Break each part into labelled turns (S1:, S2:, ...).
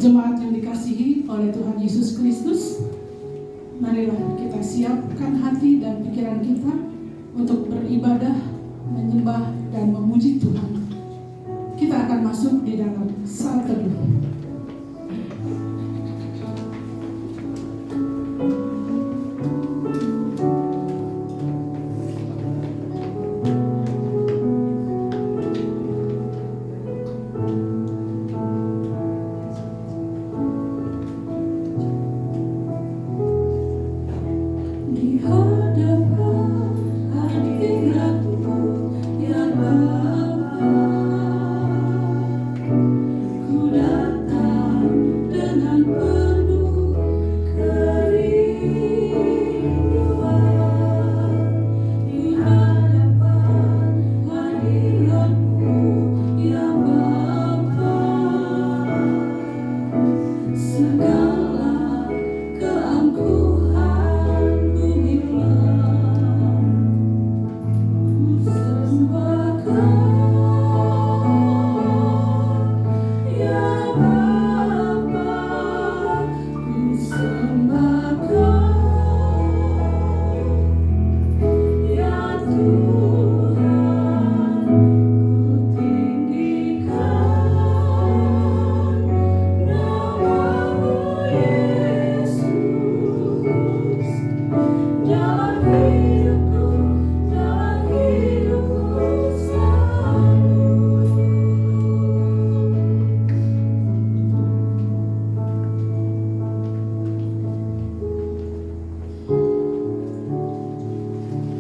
S1: Jemaat yang dikasihi oleh Tuhan Yesus Kristus, marilah kita siapkan hati dan pikiran kita untuk beribadah, menyembah, dan memuji Tuhan. Kita akan masuk di dalam saat teduh.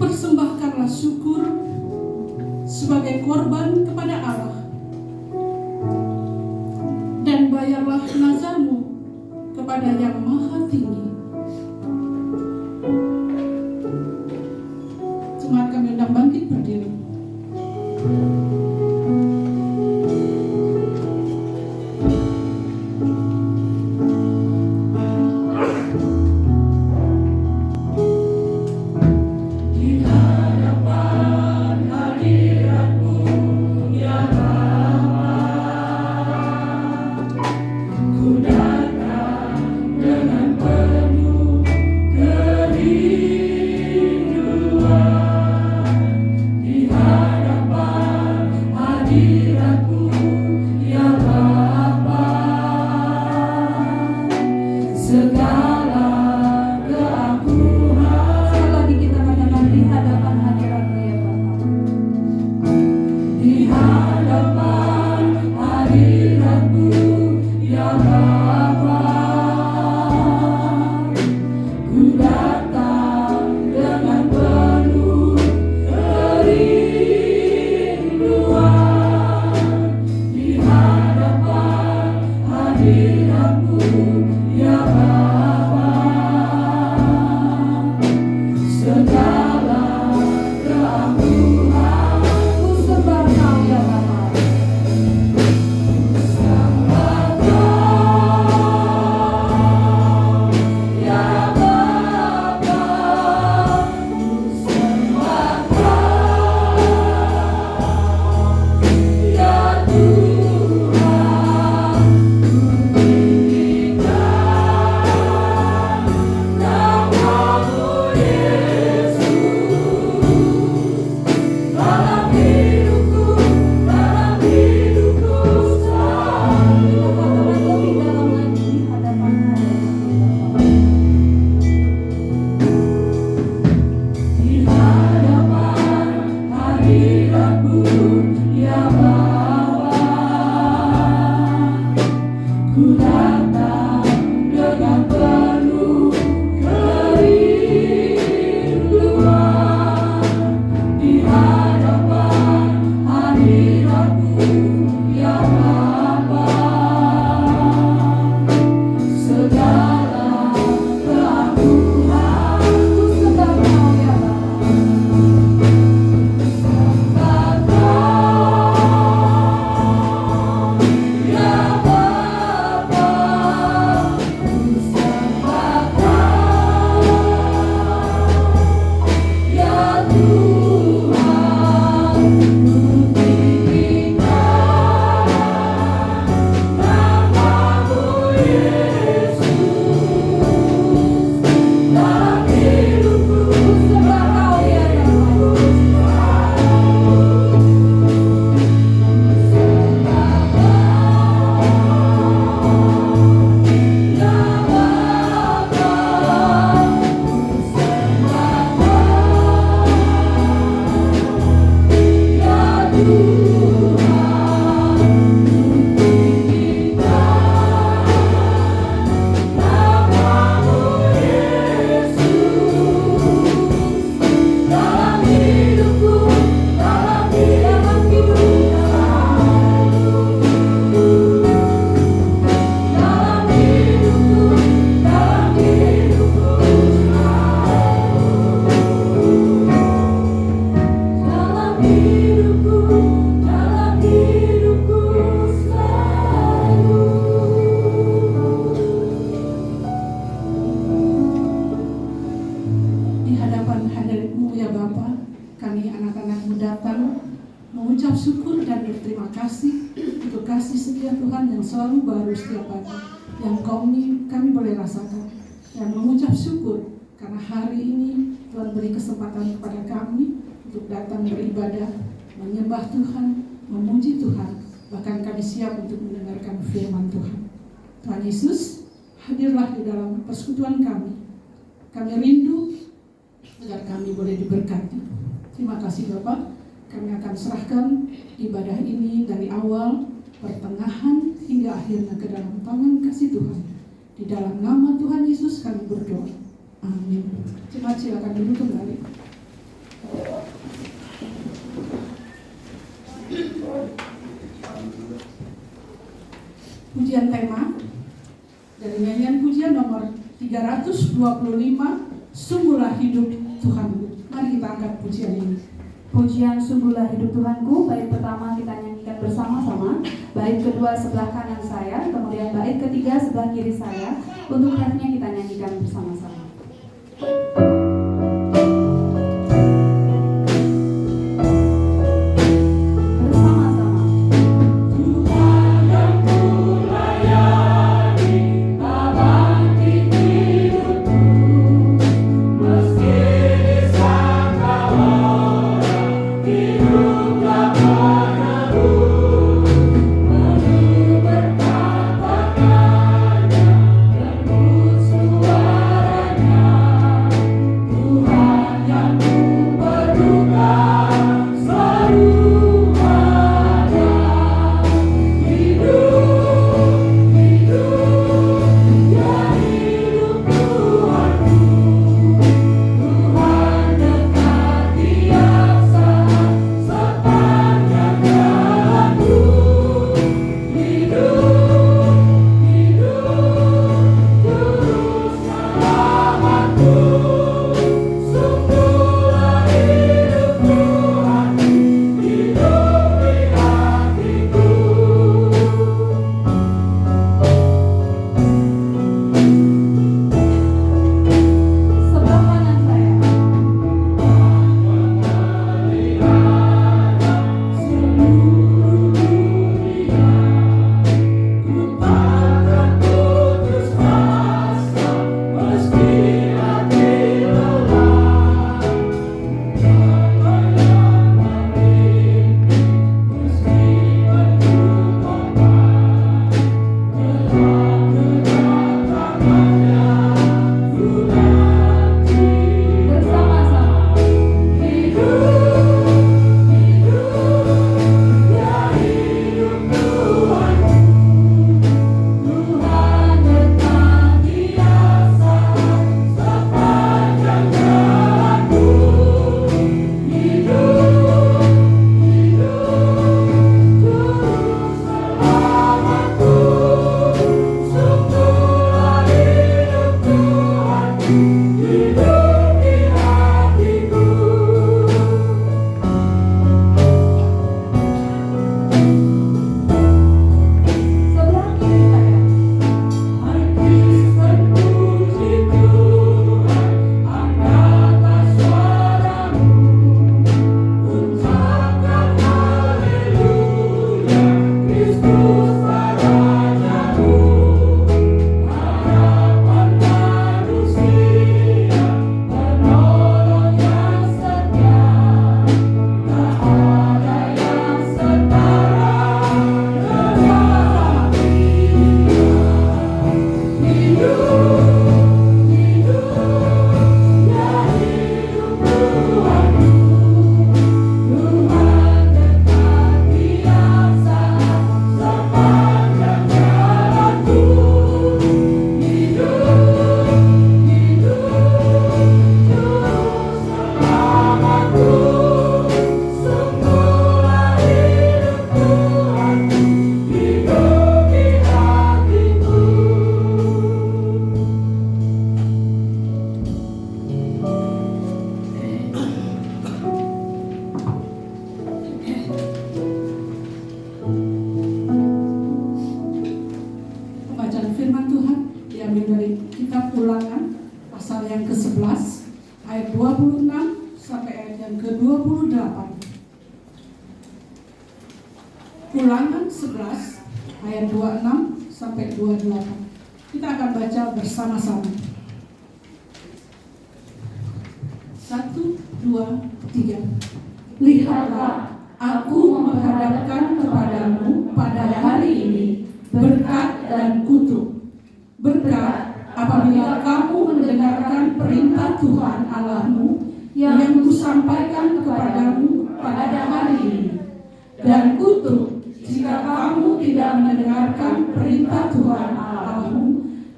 S1: Persembahkanlah syukur sebagai korban kepada Allah, dan bayarlah nazarmu kepada Yang Maha Tinggi. Jemaat kami undang bangkit berdiri.
S2: Tuhan
S1: kasih setia Tuhan yang selalu baru setiap pagi, yang kami boleh rasakan, dan mengucap syukur karena hari ini Tuhan beri kesempatan kepada kami untuk datang beribadah, menyembah Tuhan, memuji Tuhan, bahkan kami siap untuk mendengarkan firman Tuhan. Tuhan Yesus, hadirlah di dalam persekutuan kami. Kami rindu agar kami boleh diberkati. Terima kasih Bapak. Kami akan serahkan ibadah ini dari awal, pertengahan, hingga akhirnya ke dalam tangan kasih Tuhan. Di dalam nama Tuhan Yesus kami berdoa. Amin. Jemaat silakan duduk kembali. Pujian tema dari nyanyian pujian nomor 325, Sungguhlah Hidup Tuhanku. Mari kita angkat pujian ini.
S2: Pujian Sungguhlah Hidup Tuhanku, bait pertama kita nyanyikan bersama-sama, bait kedua sebelah kanan saya, kemudian bait ketiga sebelah kiri saya. Untuk refnya kita nyanyikan bersama-sama.
S1: ayat 26 sampai ayat yang ke-28. Ulangan 11 ayat 26 sampai 28. Kita akan baca bersama-sama. 1, 2, 3. Lihatlah, aku menghadapkan kepadamu pada hari ini berkat dan kutuk. Berkat apabila kamu mendengarkan perintah Tuhan Allahmu yang kusampaikan kepadamu pada hari ini. Dan kutuk jika kamu tidak mendengarkan perintah Tuhan Allahmu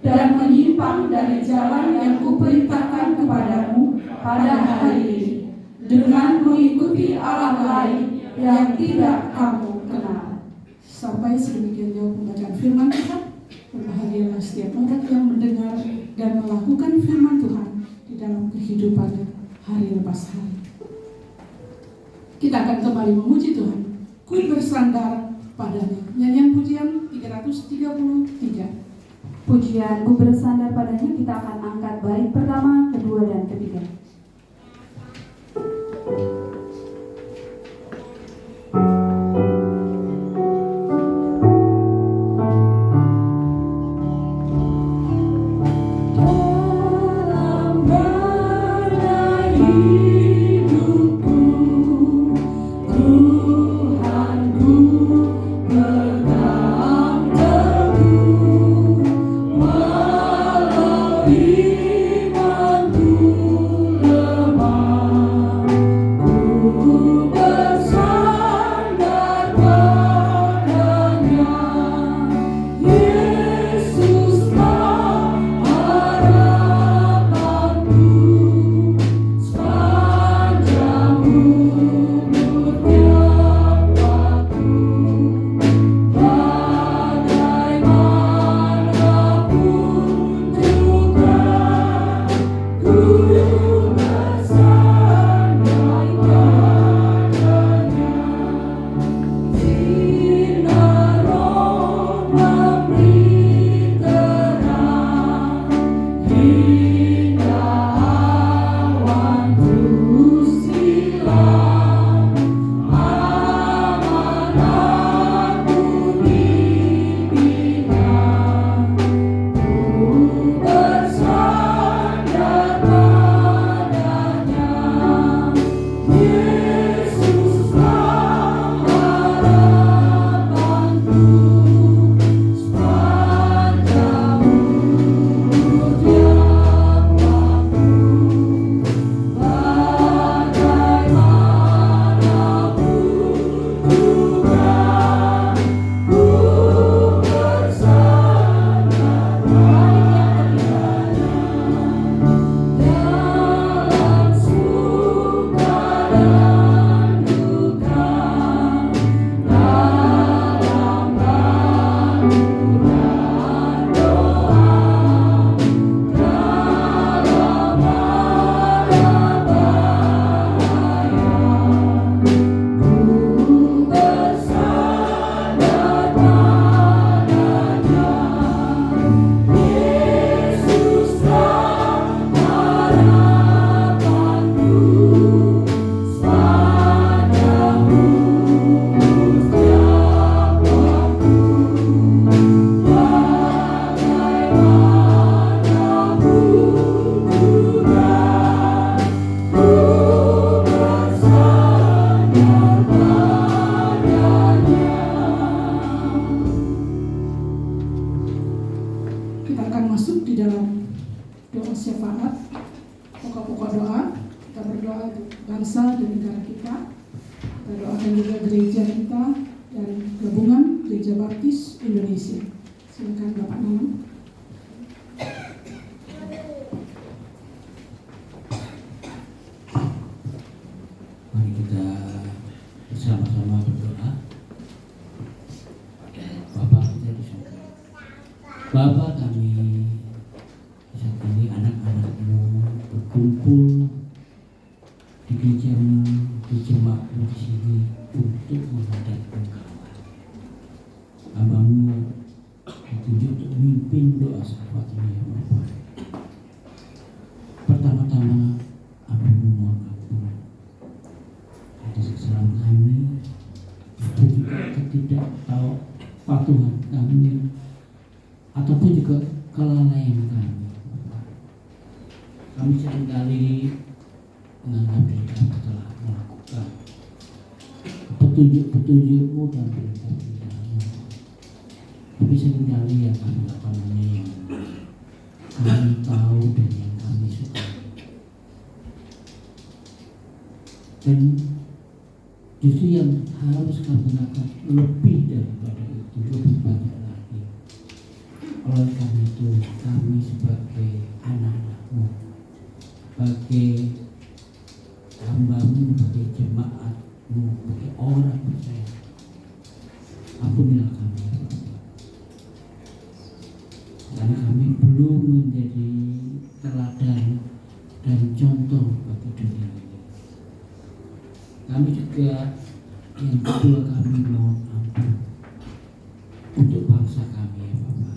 S1: dan menyimpang dari jalan yang kuperintahkan kepadamu pada hari ini, dengan mengikuti Allah lain yang tidak kamu kenal. Sampai sedemikian jauh pembacaan firman Tuhan. Berbahagialah setiap orang yang mendengar dan melakukan firman Tuhan di dalam kehidupannya hari lepas hari. Kita akan kembali memuji Tuhan. Ku bersandar padanya. Nyanyian pujian 333.
S2: Pujian ku bersandar padanya kita akan angkat bait pertama, kedua, dan ketiga.
S1: bangsa dan negara kita. Kita doakan juga gereja kita dan gabungan Gereja Baptis Indonesia. Silakan Bapak Nanang.
S3: Mari kita bersama-sama berdoa. Bapa kita di surga, Bapa kami saat ini anak-anak-Mu berkumpul di gereja-Mu, di jemaat-Mu di sini untuk menghadap Engkau. Hamba-Mu ditunjuk untuk memimpin doa syafaat ini yang baik. Pertama-tama Ampun mohon ampun atas kesalahan kami, juga ketidaktapatuhan kami ataupun juga kelalaian kami. Kami seringkali menganggap diri kami telah melakukan petunjuk-petunjuk-Mu dan perintah-perintah-Mu. Tapi seringkali ya kami lakukan yang kami tahu dan yang kami suka. Dan justru yang harus kami lakukan lebih daripada itu, lebih banyak lagi. Oleh karena itu kami sebagai anak-Mu, sebagai hamba-Mu, sebagai jemaat-Mu, sebagai orang percaya, ampunilah kami ya Bapa. Karena kami belum menjadi teladan dan contoh bagi dunia ini. Kami juga yang kedua kami mohon ampun untuk bangsa kami ya Bapa.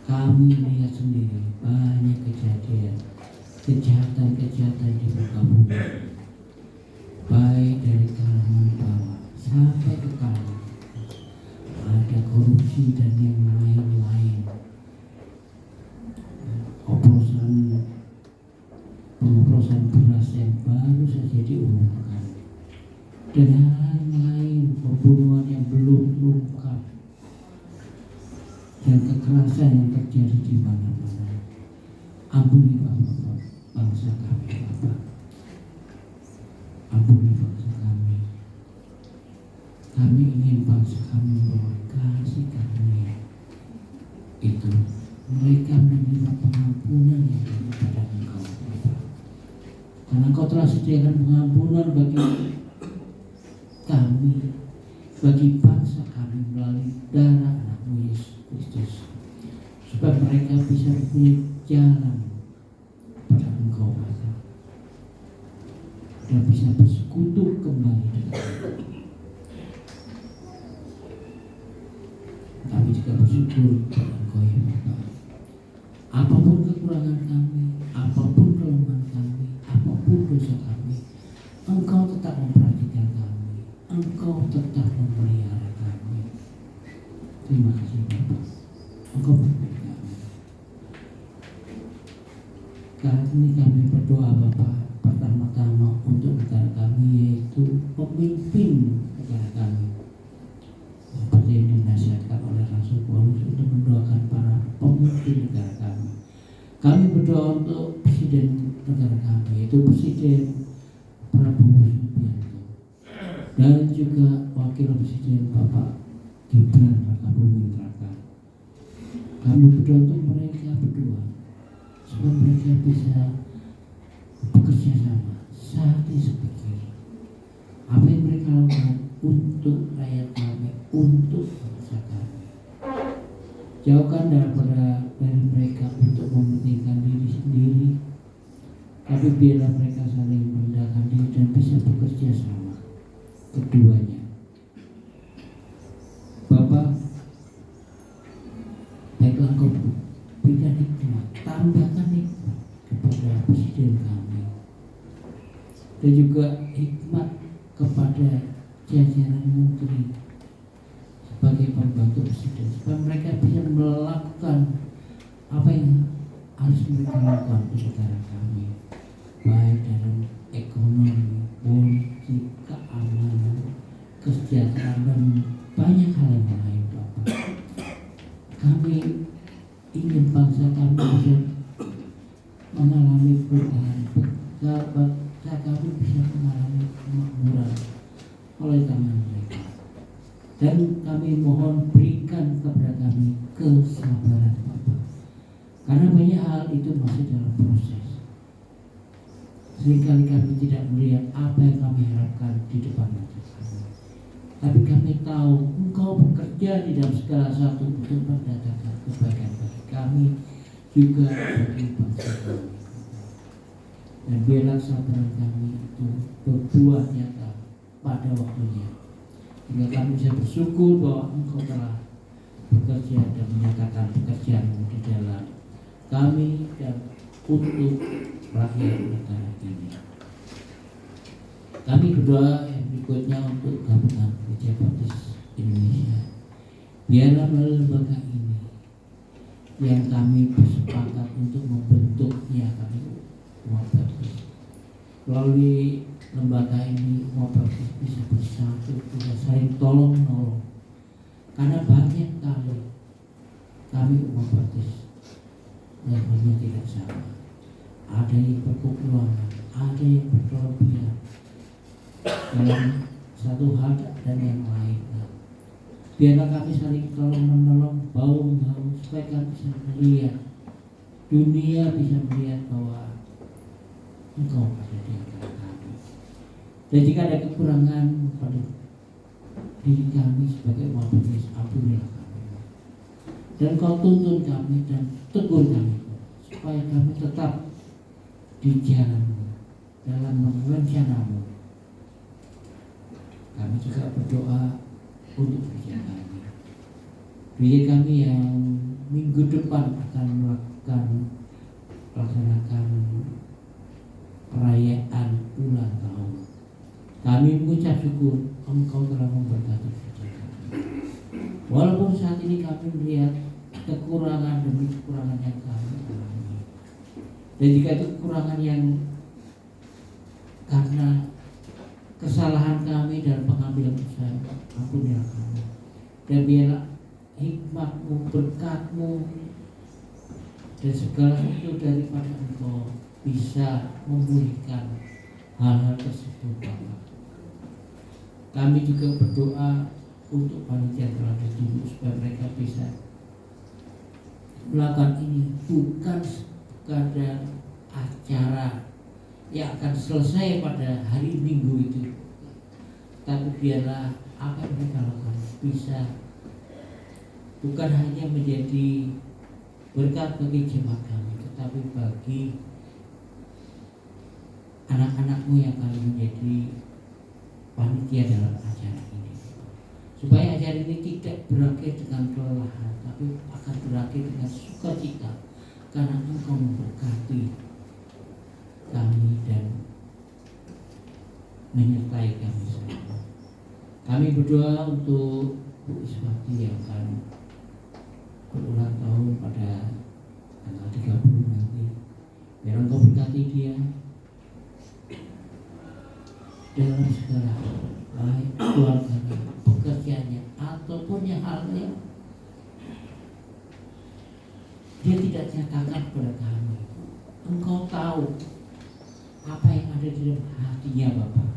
S3: Kami lihat sendiri banyak kejadian kejahatan di muka bumi, baik dari kalangan bawah sampai ke kalangan ada korupsi dan yang lain-lain, pengoplosan beras yang baru saja diumumkan, dan lain-lain, pembunuhan yang belum terungkap, dan kekerasan yang terjadi di mana-mana. Ampuni Bapak bangsa kami Bapak, ampuni bangsa kami. Kami ingin bangsa kami membawa kasih karunia itu, mereka menerima pengampunan yang daripada Engkau Bapak. Karena Engkau telah sediakan pengampunan bagi kami, bagi bangsa kami melalui darah anak-Mu Yesus Kristus, supaya mereka bisa punya jalan pada Engkau Bapa dan bisa bersekutu kembali dengan Engkau. Kami juga bersyukur kepada Engkau ya Bapa. Apapun kekurangan kami, apapun kelemahan kami, apapun dosa kami, Engkau tetap memperhatikan kami, Engkau tetap memelihara kami. Terima kasih Bapa, Engkau berkati kami. Kali ini kami berdoa Bapa, pertama-tama untuk negara kami, yaitu pemimpin negara kami, seperti yang dinasihatkan oleh Rasul Paulus untuk mendoakan para pemimpin negara kami. Kami berdoa untuk presiden negara kami, yaitu Presiden Prabowo Subianto, dan juga Wakil Presiden Bapak Gibran Rakabuming Raka. Kami berdoa untuk mereka berdua, supaya mereka bisa bekerja sama, satu sepikir. Apa yang mereka lakukan untuk rakyat kami, untuk bangsa kami. Jauhkan dari mereka untuk mementingkan diri sendiri, tapi biarlah mereka saling merendahkan diri dan bisa bekerja sama keduanya. Bapak, baiklah Engkau berikan hikmat, tambahkan hikmat kepada presiden kami, dan juga hikmat kepada jajaran menteri sebagai pembantu presiden, supaya mereka bisa melakukan apa yang harus mereka lakukan di negara kami, baik dalam ekonomi, politik, keamanan, kesejahteraan, dan banyak hal yang lain Bapak. Kami ingin bangsa kami bisa mengalami perubahan, bangsa kami bisa mengalami kemakmuran oleh tangan mereka. Dan kami mohon berikan kepada kami kesabaran Bapak, karena banyak hal itu masih dalam proses. Seringkali kami tidak melihat apa yang kami harapkan di depan mata kami, tapi kami tahu Engkau bekerja di dalam segala sesuatu untuk mendatangkan kebaikan bagi kami, juga bagi bangsa kami. Dan biarlah kesabaran kami itu berbuah nyata pada waktunya, hingga kami bisa bersyukur bahwa Engkau telah bekerja dan menyatakan pekerjaan-Mu di dalam kami dan untuk rakyat negara ini. Kami berdoa yang berikutnya untuk gabungan Gereja Baptis Indonesia. Biarlah melalui lembaga ini yang kami bersepakat untuk membentuknya kami umat baptis. Melalui lembaga ini umat baptis bisa bersatu, bisa saling tolong menolong. Karena banyak kali kami umat baptis levelnya tidak sama. Ada yang berkekurangan, ada yang berkelebihan dalam satu hal dan yang lain. Biarlah kami saling tolong menolong, bahu supaya kami bisa melihat, dunia bisa melihat bahwa Engkau ada di antara kami. Dan jika ada kekurangan pada diri kami sebagai umat baptis, ampunilah kami. Dan Kau tuntun kami dan tegur kami supaya kami tetap di jalan-Mu, dalam rencana-Mu. Kami juga berdoa untuk gereja kami. Gereja kami yang minggu depan akan melaksanakan perayaan ulang tahun. Kami mengucap syukur Engkau telah memberkati gereja kami. Walaupun saat ini kami melihat kekurangan demi kekurangan yang kami alami. Dan jika itu kekurangan yang karena kesalahan kami dalam pengambilan keputusan, ampunilah kami. Dan biarlah hikmat-Mu, berkat-Mu, dan segala sesuatu daripada Engkau bisa memulihkan hal-hal tersebut, Bapak. Kami juga berdoa untuk panitia telah ditunjuk supaya mereka bisa melakukan ini bukan sekadar acara yang akan selesai pada hari Minggu itu, tapi biarlah apa yang mereka lakukan bisa bukan hanya menjadi berkat bagi jemaat kami, tetapi bagi anak-anak-Mu yang akan menjadi panitia dalam acara ini, supaya acara ini tidak berakhir dengan kelelahan, tapi akan berakhir dengan sukacita karena Engkau memberkati kami dan menyertai kami semua. Kami berdoa untuk Bu Iswati yang akan berulang tahun pada tanggal 30 nanti. Biar Engkau berkati dia dalam segala hal, baik keluarganya, pekerjaannya, ataupun yang hal yang dia tidak nyatakan kepada kami. Engkau tahu apa yang ada di dalam hatinya, Bapak.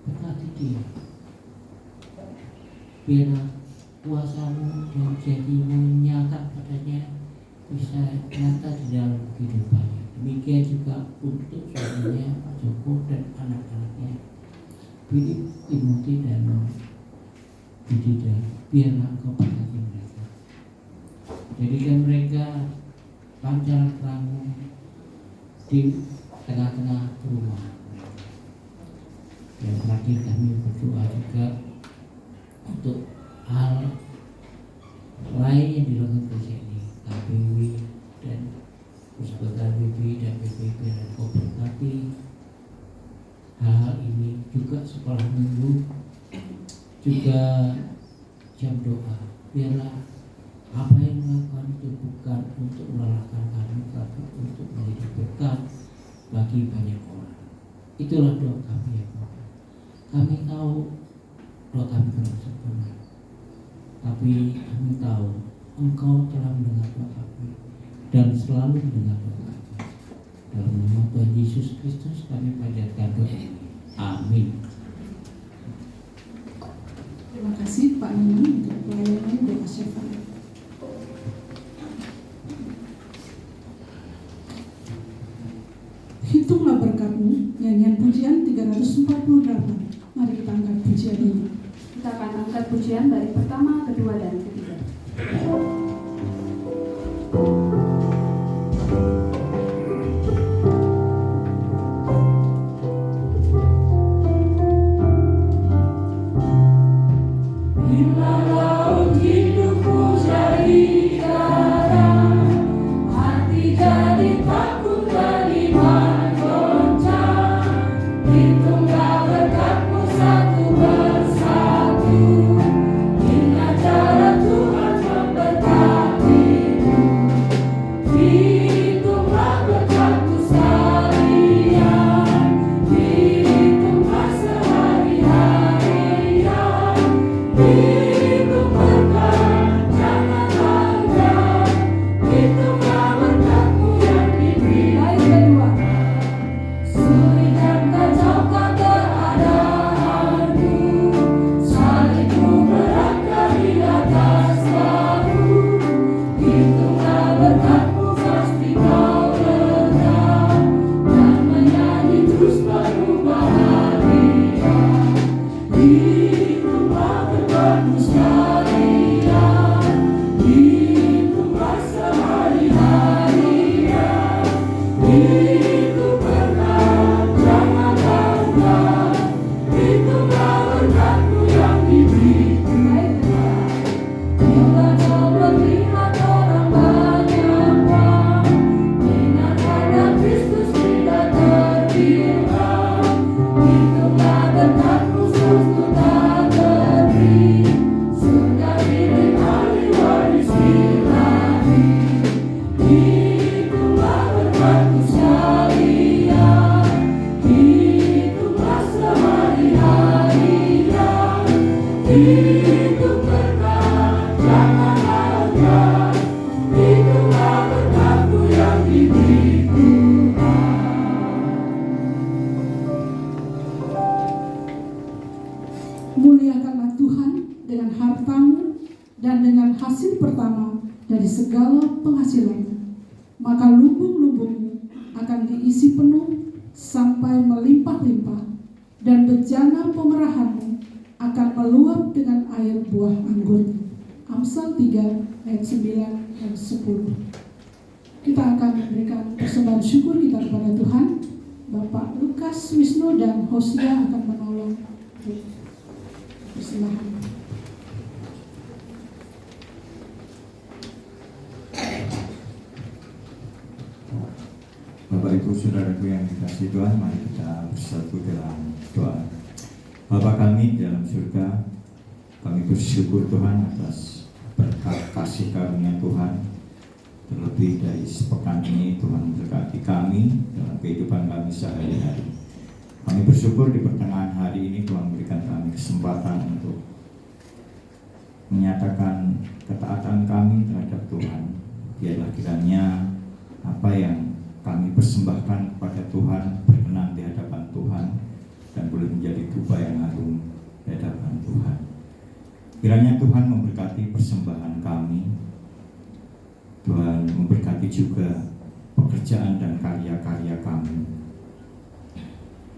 S3: Berkati dia. Biarlah kuasa-Mu dan janji-Mu nyata padanya bisa nyata di dalam kehidupannya. Demikian juga untuk suaminya Pak Joko dan anak-anaknya Philip, Timothy dan Bidida. Biarlah Engkau berkati mereka. Jadikan mereka pancaran terang-Mu di tengah-tengah perumahan mereka. Dan terakhir kami berdoa juga untuk hal lain yang dilakukan gereja ini, KBW dan Puspaga BB dan BPB, dan Kau berkati hal ini juga sekolah minggu, juga jam doa. Biarlah apa yang dilakukan itu bukan untuk melelahkan kami, tapi untuk menjadi berkat bagi banyak orang. Itulah doa kami ya Bapak. Kami tahu doa kami belum sempurna, tapi kami tahu Engkau telah mendengar doa kami dan selalu mendengar doa kami. Dalam nama Tuhan Yesus Kristus kami panjatkan doa ini. Amin.
S1: Terima kasih Pak Nunung untuk pelayanan doa syafaat. Hitunglah berkat-Mu, nyanyian pujian 348. Mari kita angkat pujian ini.
S2: Kita akan angkat pujian dari pertama, kedua, dan ketiga.
S4: Bila laut hidupku jadi garam, hati jadi takut jadi goncang. Hitunglah berkat-Mu satu persatu, ingat
S1: dengan hasil pertama dari segala penghasilanmu, maka lumbung-lumbungmu akan diisi penuh sampai melimpah-limpah, dan bejana pemerahanmu akan meluap dengan air buah anggurnya. Amsal 3 ayat 9 dan 10. Kita akan memberikan persembahan syukur kita kepada Tuhan. Bapak Lukas Wisnu dan Hosea akan menolong persembahan.
S5: Bapak Ibu Saudaraku yang dikasihi Tuhan, mari kita bersatu dalam doa. Bapa kami dalam surga, kami bersyukur Tuhan atas berkat kasih karunia Tuhan. Terlebih dari sepekan ini Tuhan memberkati kami dalam kehidupan kami sehari-hari. Kami bersyukur di pertengahan hari ini Tuhan memberikan kami kesempatan untuk menyatakan ketaatan kami terhadap Tuhan. Biarlah kiranya apa yang kami persembahkan kepada Tuhan berkenan di hadapan Tuhan dan boleh menjadi dupa yang harum di hadapan Tuhan. Kiranya Tuhan memberkati persembahan kami. Tuhan memberkati juga pekerjaan dan karya-karya kami.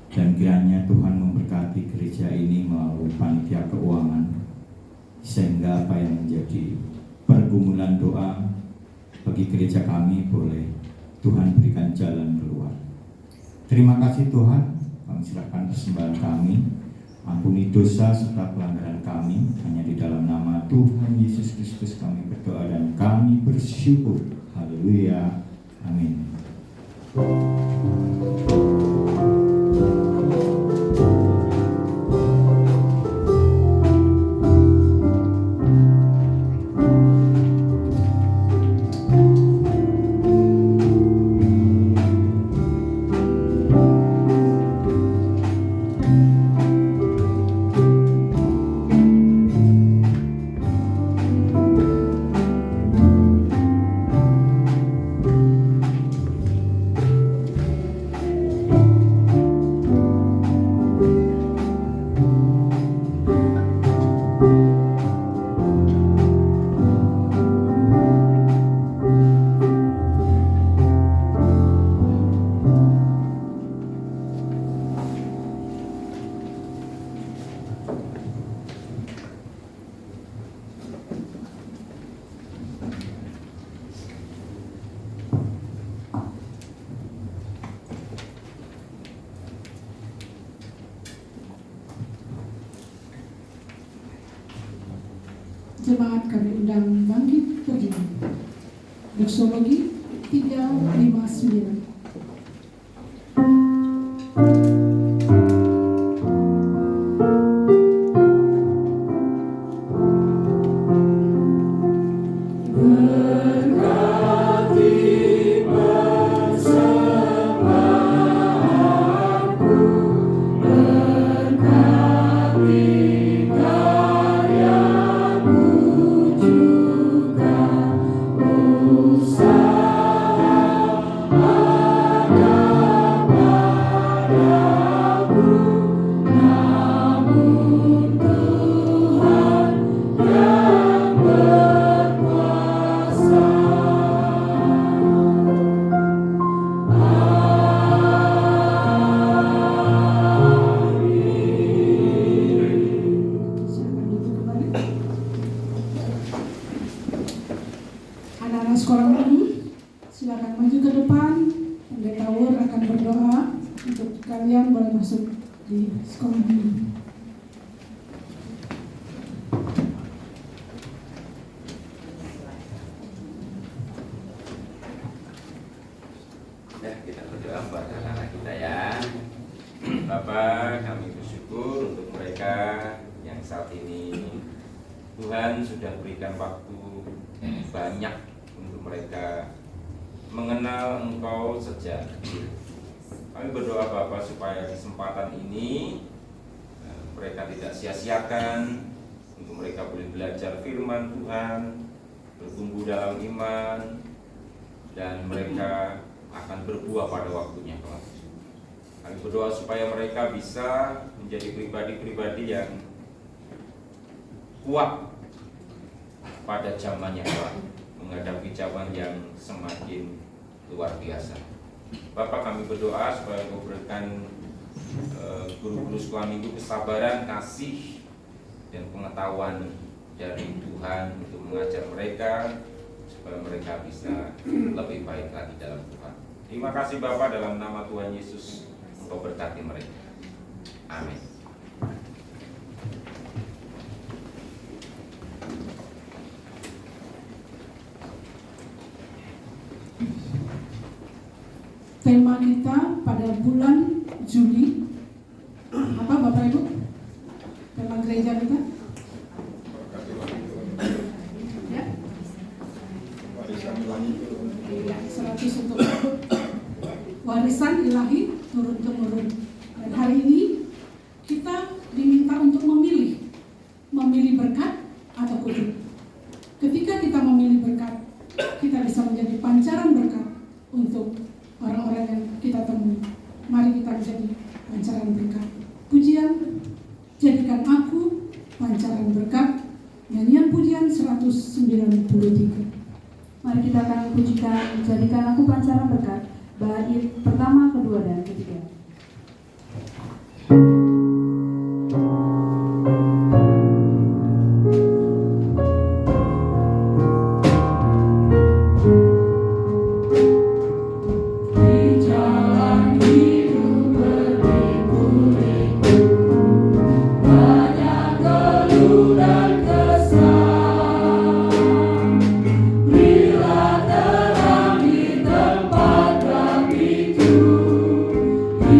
S5: Dan kiranya Tuhan memberkati gereja ini melalui panitia keuangan, sehingga apa yang menjadi pergumulan doa bagi gereja kami boleh Tuhan berikan jalan keluar. Terima kasih Tuhan, kami serahkan persembahan kami. Ampuni dosa serta pelanggaran kami, hanya di dalam nama Tuhan Yesus Kristus kami berdoa dan kami bersyukur. Haleluya. Amin.
S1: Jemaat kami undang bangkit berdiri. Doksologi 359. Anak-anak sekolah ini silakan maju ke depan. Pendeta Wur akan berdoa untuk kalian boleh masuk di sekolah ini.
S6: Ya, kita berdoa buat anak-anak kita ya. Bapak, kami bersyukur untuk mereka yang saat ini Tuhan sudah berikan waktu banyak untuk mereka mengenal Engkau sejak kecil. Kami berdoa Bapak supaya kesempatan ini mereka tidak sia-siakan, untuk mereka boleh belajar firman Tuhan, bertumbuh dalam iman, dan mereka akan berbuah pada waktunya kelak. Kami berdoa supaya mereka bisa menjadi pribadi-pribadi yang kuat pada zamannya kelak menghadapi zaman yang semakin luar biasa. Bapak, kami berdoa supaya Engkau berikan guru-guru sekolah minggu kesabaran, kasih, dan pengetahuan dari Tuhan untuk mengajar mereka supaya mereka bisa lebih baik lagi dalam Tuhan. Terima kasih Bapak, dalam nama Tuhan Yesus Engkau berkati mereka. Amin.
S1: Tema kita pada bulan Juli apa Bapak Ibu? Tema gereja kita? Ya? 100 untuk warisan ilahi turun-temurun. Dan hari ini kita diminta untuk memilih berkat atau kutuk. Ketika kita memilih berkat, kita bisa menjadi pancaran berkat untuk orang-orang yang kita temui. Mari kita menjadi pancaran berkat. Pujian, jadikan aku pancaran berkat. Nyanyian pujian 193.
S2: Mari kita akan pujikan jadikan aku pancaran berkat, bait pertama, kedua, dan ketiga.
S4: Di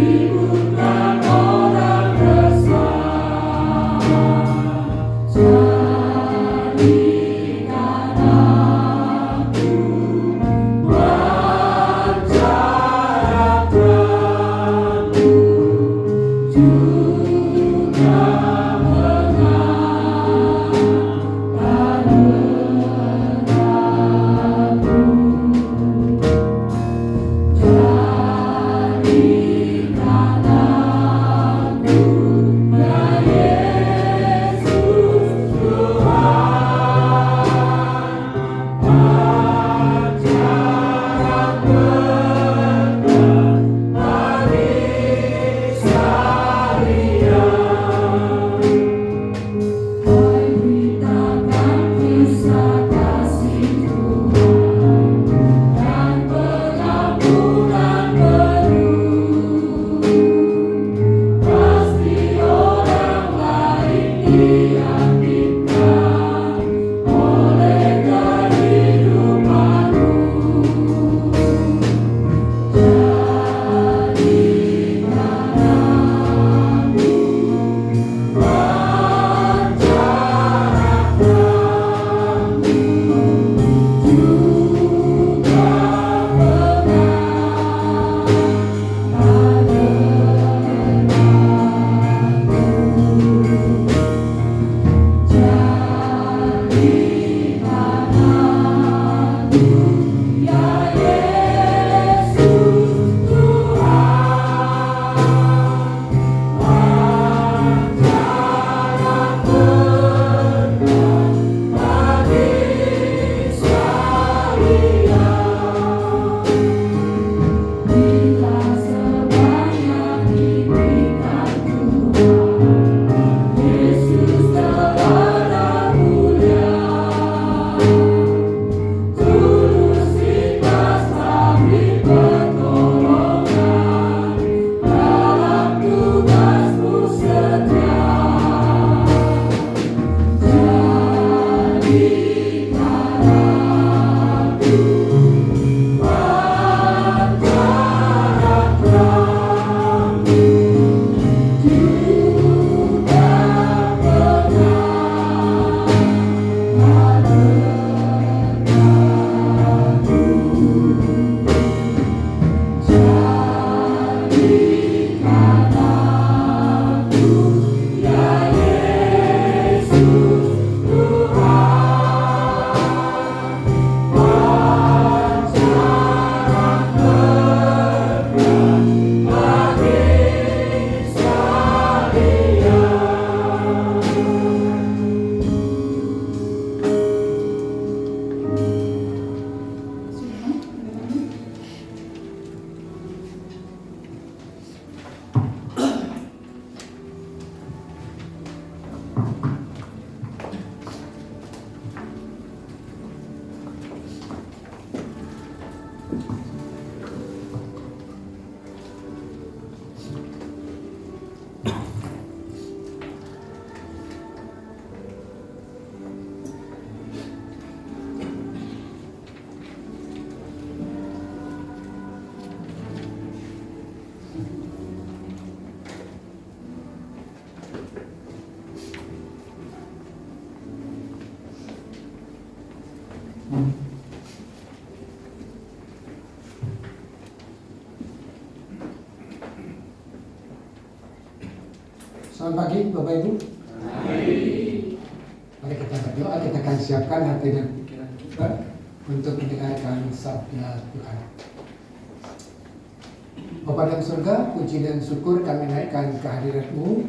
S7: Selamat pagi Bapak Ibu. Mari kita berdoa, kita akan siapkan hati dan pikiran kita untuk mendengarkan sabda Tuhan. Bapa dalam surga, puji dan syukur kami naikkan kehadirat-Mu.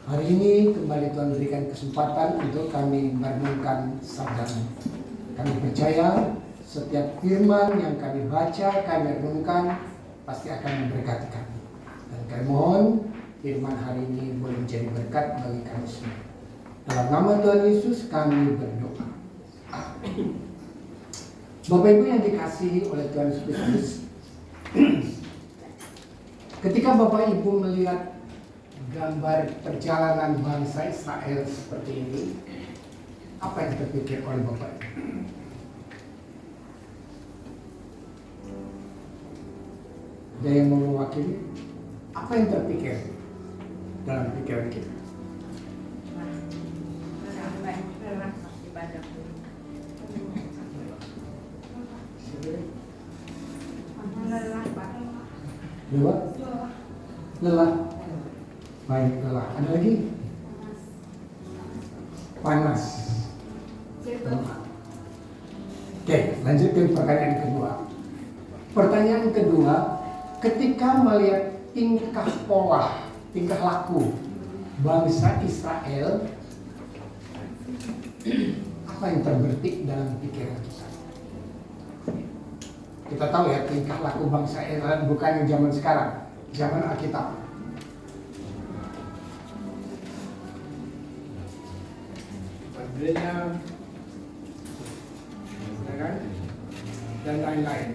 S7: Hari ini kembali Tuhan berikan kesempatan untuk kami merenungkan sabda-Mu. Kami percaya setiap firman yang kami baca, kami renungkan pasti akan memberkati kami. Dan kami mohon firman hari ini boleh menjadi berkat bagi kami semua. Dalam nama Tuhan Yesus kami berdoa. Amin. Bapak Ibu yang dikasihi oleh Tuhan Yesus Kristus, ketika Bapak Ibu melihat gambar perjalanan bangsa Israel seperti ini, apa yang terpikir oleh Bapak Ibu? Ada yang mau mewakili? Apa yang terpikir dalam pikiran kita? Lelah. Baik, lelah. Ada lagi? Panas. Oke, lanjut ke pertanyaan kedua. Pertanyaan kedua, ketika melihat tingkah pola, tingkah laku bangsa Israel, apa yang terbertik dalam pikiran kita? Kita tahu ya, tingkah laku bangsa Israel bukan yang zaman sekarang, zaman Alkitab. Modelnya, dan lain-lain.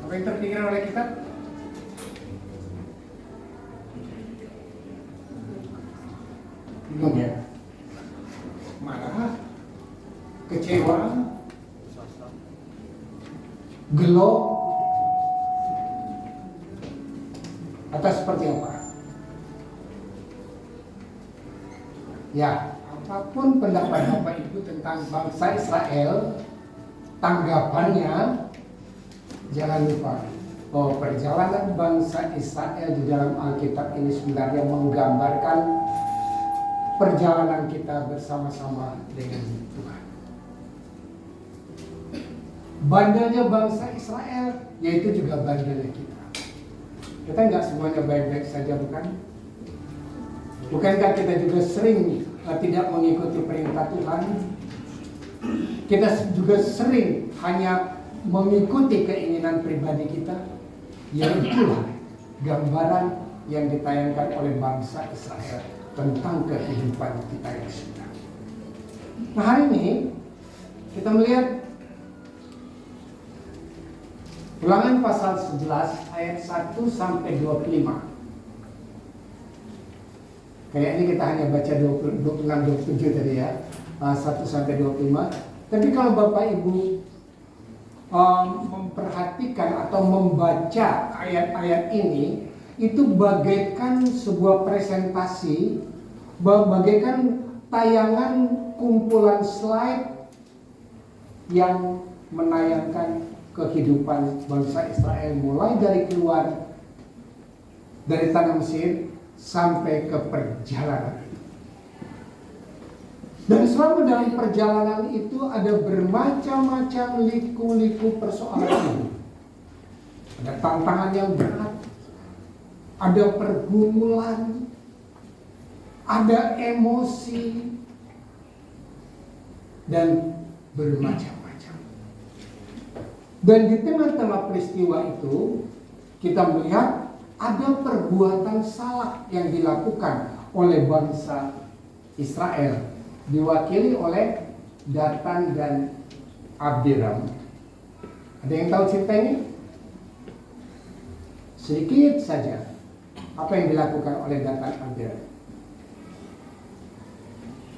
S7: Apa yang terpikirkan oleh kita? Bingung ya? Marah, kecewa, gelo, atau seperti apa? Ya, apapun pendapat Bapak Ibu tentang bangsa Israel, tanggapannya jangan lupa bahwa perjalanan bangsa Israel di dalam Alkitab ini sebenarnya menggambarkan perjalanan kita bersama-sama dengan Tuhan. Bandelnya bangsa Israel, yaitu juga bandelnya kita. Kita nggak semuanya baik-baik saja, bukan? Bukankah kita juga sering tidak mengikuti perintah Tuhan? Kita juga sering hanya mengikuti keinginan pribadi kita. Yaitulah gambaran yang ditayangkan oleh bangsa Israel tentang kehidupan kita yang sudah. Nah, hari ini kita melihat Ulangan pasal 11 ayat 1 sampai 25. Kayaknya kita hanya baca 26-27 tadi ya, 1 sampai 25. Tapi kalau Bapak Ibu memperhatikan atau membaca ayat-ayat ini, itu bagaikan sebuah presentasi, bagaikan tayangan kumpulan slide yang menayangkan kehidupan bangsa Israel mulai dari keluar dari tanah Mesir sampai ke perjalanan. Dan selama dalam perjalanan itu ada bermacam-macam liku-liku persoalan. Ada tantangan yang berat, ada pergumulan, ada emosi, dan bermacam-macam. Dan di tengah-tengah peristiwa itu kita melihat ada perbuatan salah yang dilakukan oleh bangsa Israel, diwakili oleh Datan dan Abiram. Ada yang tahu cerita ini? Sedikit saja. Apa yang dilakukan oleh Datan dan Abiram?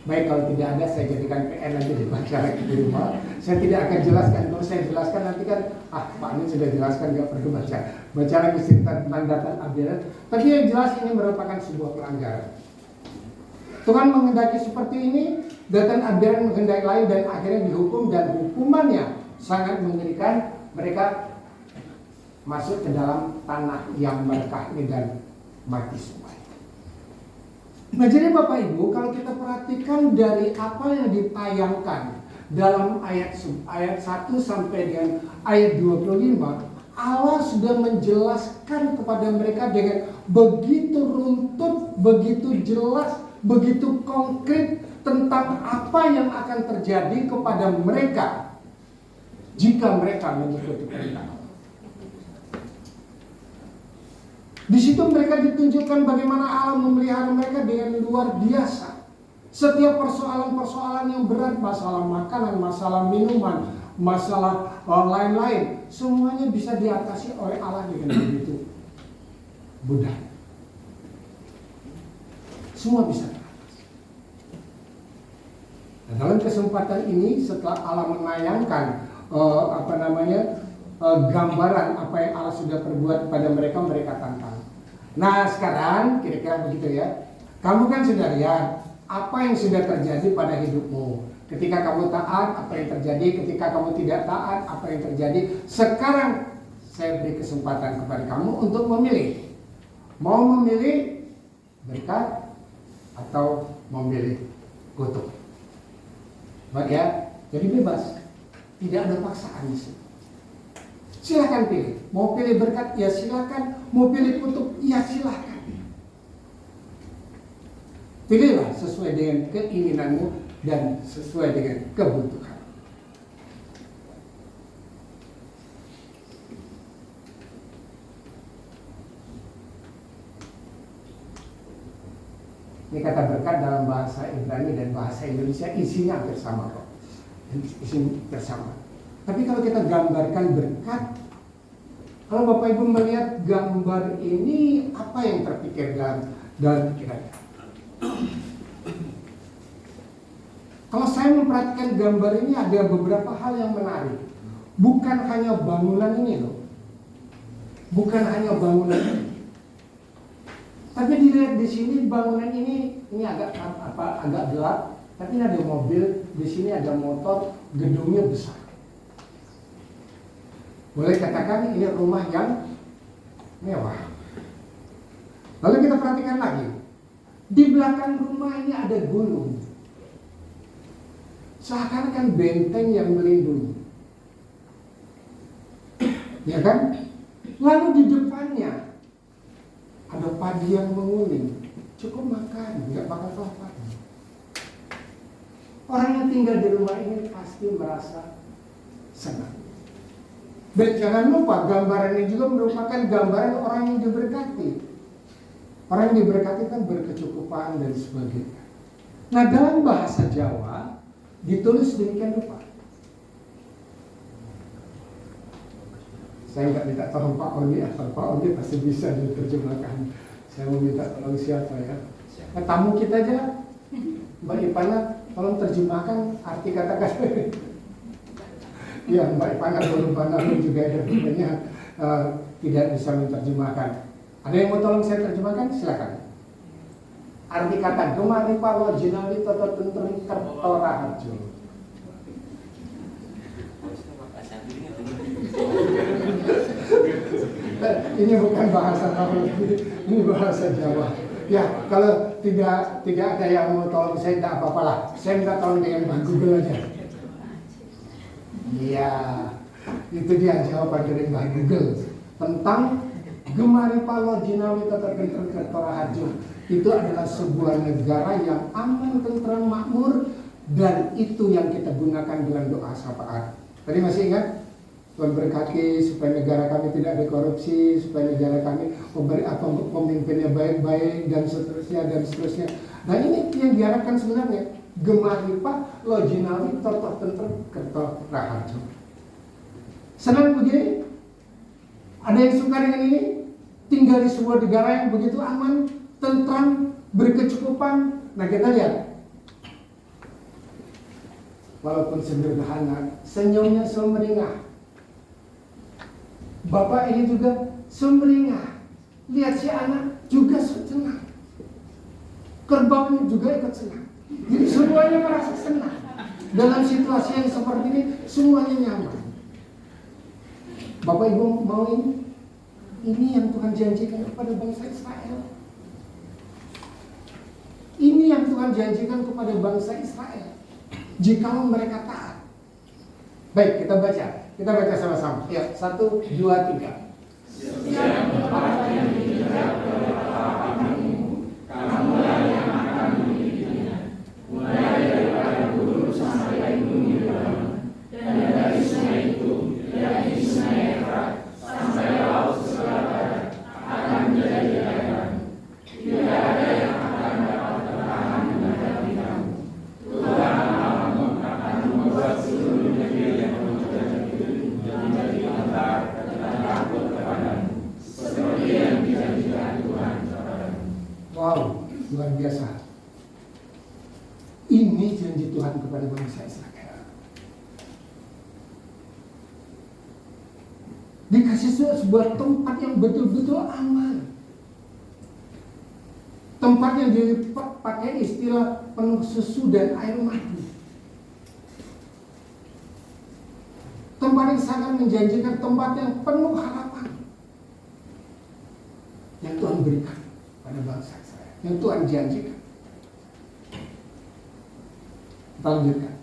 S7: Baik, kalau tidak ada saya jadikan PR nanti dibaca lagi di rumah. Saya tidak akan jelaskan. Kalau saya jelaskan nanti kan, Pak Amin sudah jelaskan, nggak perlu baca. Baca lagi cerita tentang Datan Abiram. Tapi yang jelas ini merupakan sebuah pelanggaran. Tuhan menghendaki seperti ini Datang Abiram menghendaki lain dan akhirnya dihukum, dan hukumannya sangat mengerikan. Mereka masuk ke dalam tanah yang berkah ini dan mati semua. Nah, jadi Bapak Ibu, kalau kita perhatikan dari apa yang ditayangkan dalam ayat 1 sampai dengan ayat 25, Allah sudah menjelaskan kepada mereka dengan begitu runtut, begitu jelas, begitu konkret tentang apa yang akan terjadi kepada mereka jika mereka mengikuti perintah Allah. Di situ mereka ditunjukkan bagaimana Allah memelihara mereka dengan luar biasa. Setiap persoalan-persoalan yang berat, masalah makanan, masalah minuman, masalah lain-lain, semuanya bisa diatasi oleh Allah dengan begitu mudah. Semua bisa teratasi. Nah, dalam kesempatan ini, setelah Allah menayangkan gambaran apa yang Allah sudah perbuat pada mereka, mereka tantang. Nah, sekarang kira-kira begitu ya. Kamu kan sudah lihat apa yang sudah terjadi pada hidupmu. Ketika kamu taat, apa yang terjadi? Ketika kamu tidak taat, apa yang terjadi? Sekarang saya beri kesempatan kepada kamu untuk memilih. Mau memilih berkat atau memilih kutuk. Baik ya, jadi bebas. Tidak ada paksaan di sini. Silakan pilih. Mau pilih berkat, ya silakan. Mau pilih kutuk, ya silakan. Pilihlah sesuai dengan keinginanmu dan sesuai dengan kebutuhan. Ini kata berkat dalam bahasa Ibrani dan bahasa Indonesia isinya hampir sama kok. Isinya bersama. Tapi kalau kita gambarkan berkat, kalau Bapak Ibu melihat gambar ini, apa yang terpikir dalam pikiran? Kalau saya memperhatikan gambar ini, ada beberapa hal yang menarik. Bukan hanya bangunan ini loh. Bukan hanya bangunan ini. Tapi dilihat di sini bangunan ini agak gelap, tapi ini ada mobil, di sini ada motor, gedungnya besar. Boleh katakan ini rumah yang mewah. Lalu kita perhatikan lagi. Di belakang rumah ini ada gunung. Seakan-akan benteng yang melindungi. Ya kan? Lalu di depannya ada padi yang menguning. Cukup makan, nggak bakal lapar. Orang yang tinggal di rumah ini pasti merasa senang. Dan jangan lupa, gambaran ini juga merupakan gambaran orang yang diberkati. Orang yang diberkati kan berkecukupan dan sebagainya. Nah, dalam bahasa Jawa ditulis demikian rupa. Saya nggak minta tolong Pak Oni, atau Pak Oni pasti bisa diterjemahkan. Saya mau minta tolong siapa ya? Nah, tamu kita aja, Mbak Ipana, tolong terjemahkan arti kata-kata. Ya, Mbak Ipana juga ada tidak bisa menerjemahkan. Ada yang mau tolong saya terjemahkan? Silakan. Arti kata gemari palo jinali toto tentrem kertora harjo. Ini bukan bahasa Tagalog, ini bahasa Jawa. Ya, kalau tidak ada yang mau tolong saya, tidak apa-apa lah. Saya minta tolong dengan Bang Google aja. Iya, itu dia jawaban dari Bang Google tentang gemari palo jinawi tetap kertora harjo. Itu adalah sebuah negara yang aman, tentram, makmur, dan itu yang kita gunakan dalam doa syafaat. Tadi masih ingat? Tuhan berkati supaya negara kami tidak ada korupsi, supaya negara kami pemimpinnya baik-baik, dan seterusnya. Nah, ini yang diharapkan sebenarnya. Gemaripa lojinawi totoh tentram kertora harjo. Senang begini? Ada yang suka dengan ini? Tinggal di sebuah negara yang begitu aman, tentram, berkecukupan. Nah, kita lihat, walaupun sederhana, senyumnya sumringah. Bapak ini juga sumringah. Lihat si anak juga senang. Kerbaunya juga ikut senang. Jadi semuanya merasa senang. Dalam situasi yang seperti ini, semuanya nyaman. Bapak Ibu mau ini? Ini yang Tuhan janjikan kepada bangsa Israel. Ini yang Tuhan janjikan kepada bangsa Israel. Jikalau mereka taat. Baik, kita baca. Kita baca sama-sama. Ya, 1, 2, 3. Wow, luar biasa. Ini janji Tuhan kepada bangsa Israel. Dikasih sebuah tempat yang betul-betul aman. Tempat yang dipakai istilah penuh susu dan air mati. Tempat yang sangat menjanjikan, tempat yang penuh harapan. Yang Tuhan berikan pada bangsa Israel, yang Tuhan janjikan. Kita lanjutkan.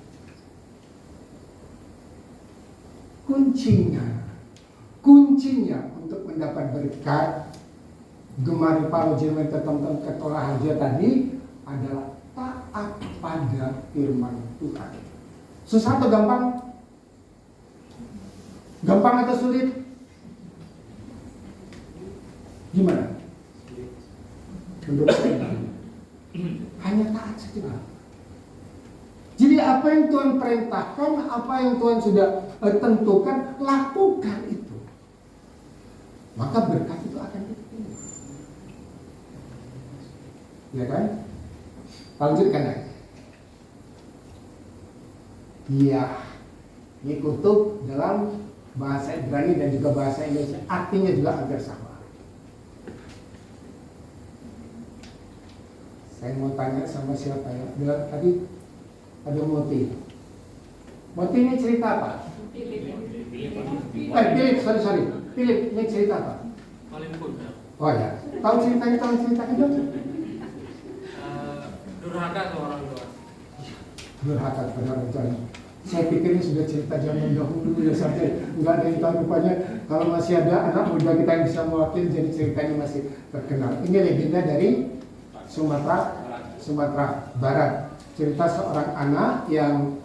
S7: Kuncinya untuk mendapat berkat, gemari Paulus Jerman tentang ketolahan dia tadi adalah taat pada firman Tuhan. Susah atau gampang? Gampang atau sulit? Gimana? Menurut saya hanya taat saja. Jadi apa yang Tuhan perintahkan, apa yang Tuhan sudah tentukan, lakukan itu. Maka berkat itu akan diterima. Ya kan? Lanjutkan lagi. Iya, ini kutub dalam bahasa Ibrani dan juga bahasa Indonesia, artinya juga hampir sama. Saya mau tanya sama siapa ya? Tadi ada Moti. Moti ini cerita apa? Philip, sorry. Philip, ini cerita apa? Oh ya, tahu ceritanya dong?
S8: Durhaka sama orang tua.
S7: Durhaka kepada orang tua. Saya pikir ini sudah cerita zaman dahulu ya, sampai nggak ada yang tahu. Rupanya kalau masih ada anak muda kita yang bisa mewakili, jadi ceritanya masih terkenal. Ini legenda dari Sumatera Barat. Cerita seorang anak yang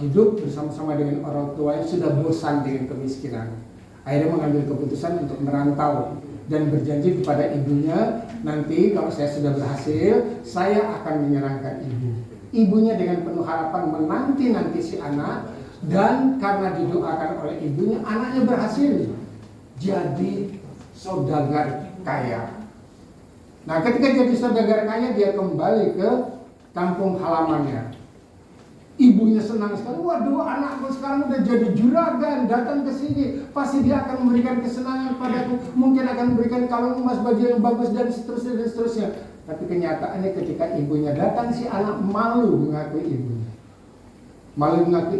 S7: hidup bersama-sama dengan orang tuanya, sudah bosan dengan kemiskinan. Akhirnya mengambil keputusan untuk merantau dan berjanji kepada ibunya, nanti kalau saya sudah berhasil, saya akan menyerahkan ibu. Ibunya dengan penuh harapan menanti si anak, dan karena didoakan oleh ibunya, anaknya berhasil jadi saudagar kaya. Nah, ketika jadi saudagar kaya, dia kembali ke kampung halamannya. Ibunya senang sekali. Waduh, anakku sekarang udah jadi juragan, datang ke sini, pasti dia akan memberikan kesenangan padaku, mungkin akan memberikan kalung emas, baju yang bagus, dan seterusnya. Tapi kenyataannya ketika ibunya datang, si anak malu mengakui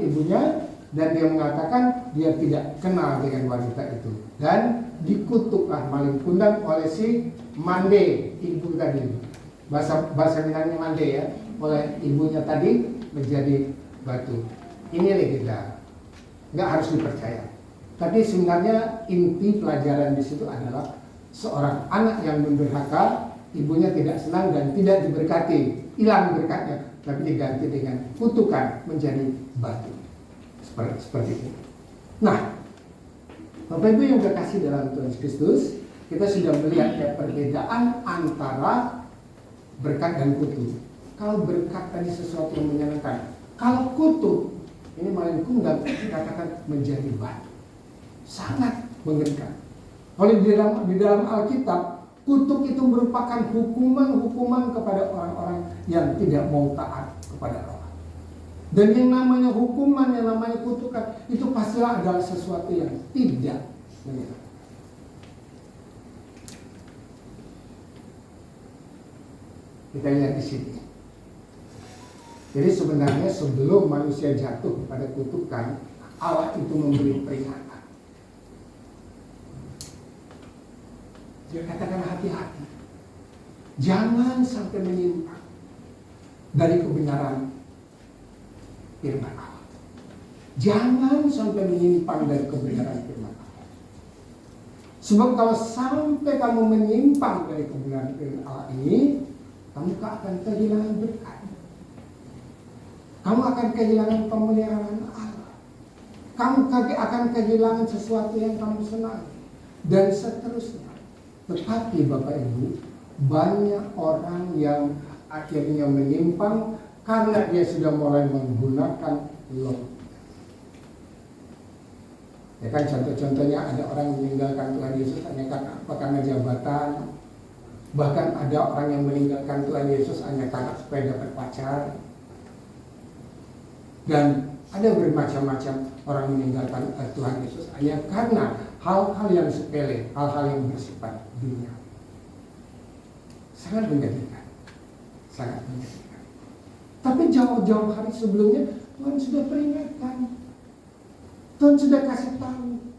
S7: ibunya, dan dia mengatakan dia tidak kenal dengan wanita itu, dan dikutuklah maling kundang oleh si Mande, ibu tadi. Bahasa Minangnya Mande ya, oleh ibunya tadi menjadi batu. Ini legenda, nggak harus dipercaya. Tapi sebenarnya inti pelajaran di situ adalah seorang anak yang mendurhaka, ibunya tidak senang dan tidak diberkati, hilang berkatnya, tapi diganti dengan kutukan menjadi batu. Seperti itu. Nah, Bapak Ibu yang terkasih dalam Tuhan Kristus, kita sudah melihat ya perbedaan antara berkat dan kutu. Kalau berkat tadi sesuatu yang menyenangkan, kalau kutu ini maling kundang, dikatakan menjadi batu, sangat mengerikan. Kalau di dalam Alkitab, kutuk itu merupakan hukuman kepada orang-orang yang tidak mau taat kepada Allah. Dan yang namanya hukuman, yang namanya kutukan, itu pastilah adalah sesuatu yang tidak menyenangkan. Kita lihat di sini. Jadi sebenarnya sebelum manusia jatuh pada kutukan, Allah itu memberi peringatan. Dia katakan hati-hati, jangan sampai menyimpang dari kebenaran firman Allah. Jangan sampai menyimpang dari kebenaran firman Allah. Sebab kalau sampai kamu menyimpang dari kebenaran firman Allah ini, kamu akan kehilangan berkat. Kamu akan kehilangan pemeliharaan Allah. Kamu akan kehilangan sesuatu yang kamu senang. Dan seterusnya. Tetapi Bapak Ibu, banyak orang yang akhirnya menyimpang karena dia sudah mulai menggunakan logika. Ya kan, contoh-contohnya ada orang meninggalkan Tuhan Yesus hanya karena apa? Karena jabatan. Bahkan ada orang yang meninggalkan Tuhan Yesus hanya karena supaya dapat pacar. Dan ada bermacam-macam orang meninggalkan Tuhan Yesus hanya karena hal-hal yang sepele, hal-hal yang bersifat dunia. Sangat menyedihkan. Sangat menyedihkan. Tapi jauh-jauh hari sebelumnya Tuhan sudah peringatkan. Tuhan sudah kasih tahu.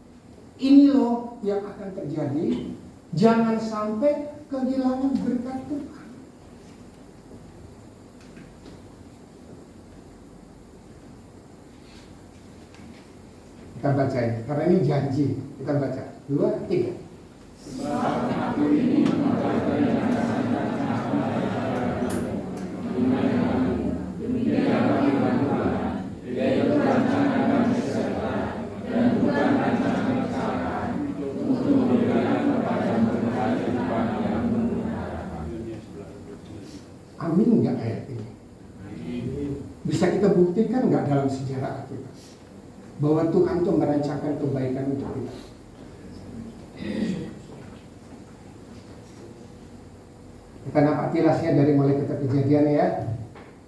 S7: Ini loh yang akan terjadi. Jangan sampai kehilangan berkat Tuhan. Kita baca ini, karena ini janji. Kita baca 2, 3. Amin nggak ayat ini? Bisa kita buktikan nggak dalam sejarah kita bahwa Tuhan itu merancangkan kebaikan untuk kita? Kita napati rahasia dari mulai kitab Kejadian ya.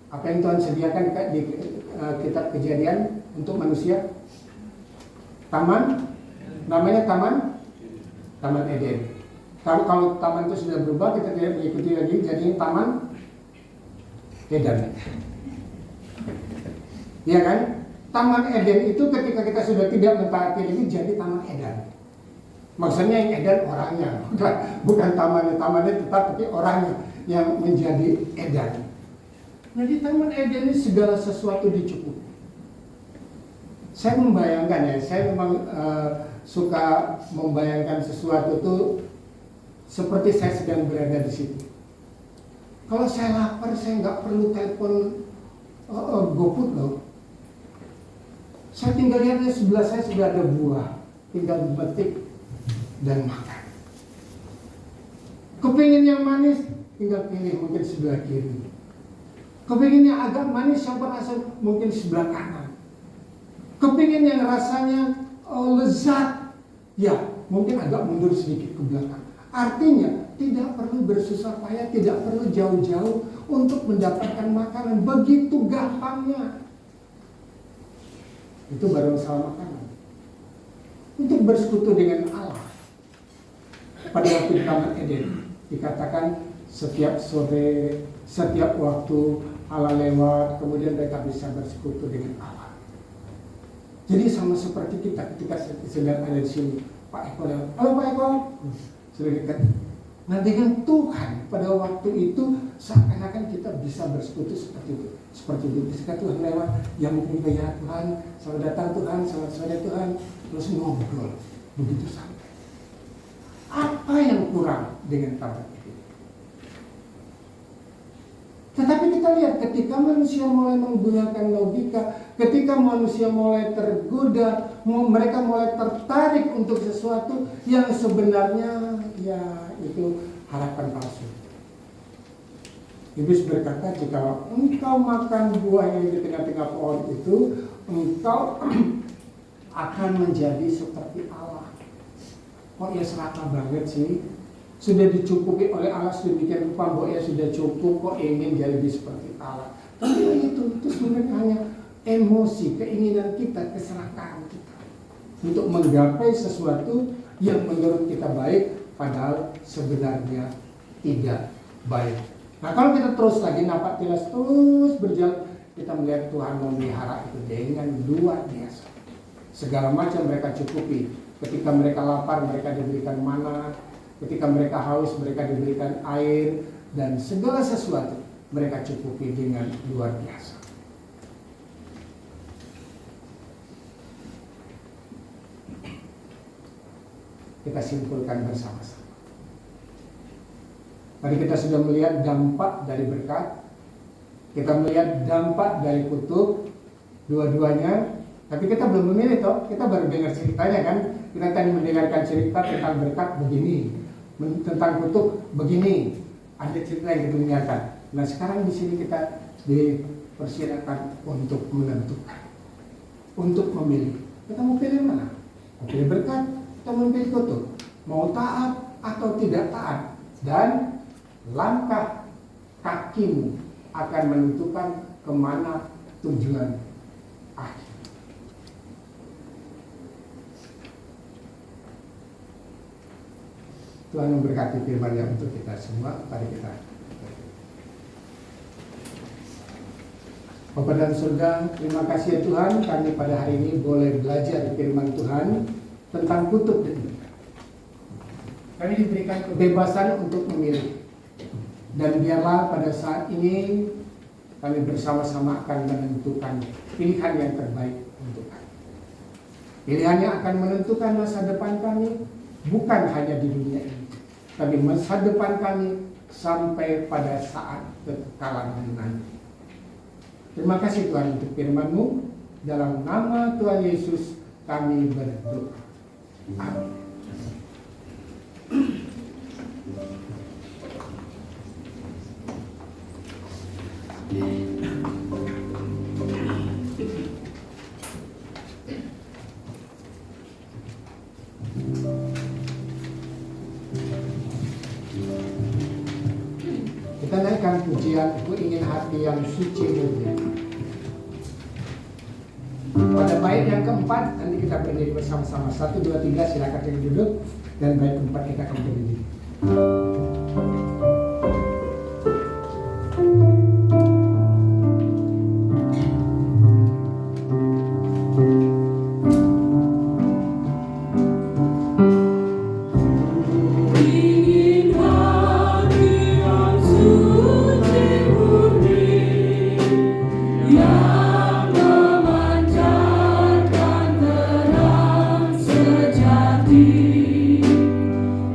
S7: Apa yang Tuhan sediakan di kitab Kejadian untuk manusia? Taman, namanya Taman Eden. Kalau taman itu sudah berubah, kita tidak mengikuti lagi, jadi Taman Eden. Iya kan? Taman Eden itu ketika kita sudah tidak mentaati lagi jadi Taman Eden. Maksudnya yang Eden orangnya, bukan tamannya tetap, tapi orangnya yang menjadi Eden. Nah di Taman Eden ini segala sesuatu dicukupi. Saya membayangkan ya, saya memang suka membayangkan sesuatu itu seperti saya sedang berada di situ. Kalau saya lapar, saya nggak perlu telepon GoFood loh. Saya tinggal lihat di sebelah saya sudah ada buah, tinggal memetik dan makan. Kepingin yang manis, tinggal pilih mungkin sebelah kiri. Kepingin yang agak manis, yang berasa mungkin sebelah kanan. Kepingin yang rasanya lezat, ya mungkin agak mundur sedikit ke belakang. Artinya tidak perlu bersusah payah, tidak perlu jauh-jauh untuk mendapatkan makanan. Begitu gampangnya. Itu baru masalah makanan. Untuk bersekutu dengan Allah. Pada waktu di Taman Eden dikatakan setiap sore, setiap waktu Allah lewat, kemudian mereka bisa bersekutu dengan Allah. Jadi sama seperti kita ketika sedang ada di sini, Pak Eko lewat, halo Pak Eko, sudah dekat. Nah dengan Tuhan pada waktu itu seakan-akan kita bisa bersekutu seperti itu. Seperti itu, ketika Tuhan lewat, ya mungkin ya Tuhan, selamat datang Tuhan, selamat sore Tuhan, terus ngobrol, begitu sampai. Apa yang kurang dengan taman itu? Tetapi kita lihat ketika manusia mulai menggunakan logika, ketika manusia mulai tergoda, mereka mulai tertarik untuk sesuatu yang sebenarnya ya itu harapan palsu. Iblis berkata, jika engkau makan buah yang di tengah-tengah pohon itu, engkau akan menjadi seperti Allah. Kok ya serata banget sih? Sudah dicukupi oleh Allah sedemikian rupa, bahwa ya sudah cukup, kok ingin jadi seperti Allah. Tapi itu sebenarnya hanya emosi, keinginan kita, keserakahan kita untuk menggapai sesuatu yang menurut kita baik, padahal sebenarnya tidak baik. Nah kalau kita terus lagi napak tilas terus berjalan, kita melihat Tuhan memelihara itu dengan luar biasa. Segala macam mereka cukupi. Ketika mereka lapar, mereka diberikan mana. Ketika mereka haus, mereka diberikan air. Dan segala sesuatu mereka cukupi dengan luar biasa. Kita simpulkan bersama-sama. Tadi kita sudah melihat dampak dari berkat, kita melihat dampak dari kutuk, dua-duanya. Tapi kita belum memilih toh, kita baru dengar ceritanya kan. Kita tadi mendengarkan cerita tentang berkat begini, tentang kutuk begini. Ada cerita yang kita dengarkan. Nah sekarang di sini kita dipersilakan untuk menentukan, untuk memilih. Kita mau pilih mana? Mau pilih berkat atau memilih kutuk? Mau taat atau tidak taat? Dan langkah kakimu akan menentukan kemana tujuan akhir. Tuhan memberkati firman-Nya untuk kita semua. Mari kita. Bapa dalam surga, terima kasih ya Tuhan, kami pada hari ini boleh belajar firman Tuhan tentang kutuk dan berkat. Kami diberikan kebebasan untuk memilih. Dan biarlah pada saat ini kami bersama-sama akan menentukan pilihan yang terbaik untuk kami. Pilihannya akan menentukan masa depan kami, bukan hanya di dunia ini, tapi masa depan kami sampai pada saat kekekalan nanti. Terima kasih Tuhan untuk firman-Mu. Dalam nama Tuhan Yesus kami berdoa. Amin. Kita naikkan pujian, Ku Ingin Hati yang Suci Murni. Pada bait yang keempat nanti kita berdiri bersama-sama. 1, 2, 3 silakan yang duduk. Dan bait keempat kita akan berdiri.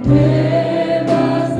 S4: Bebas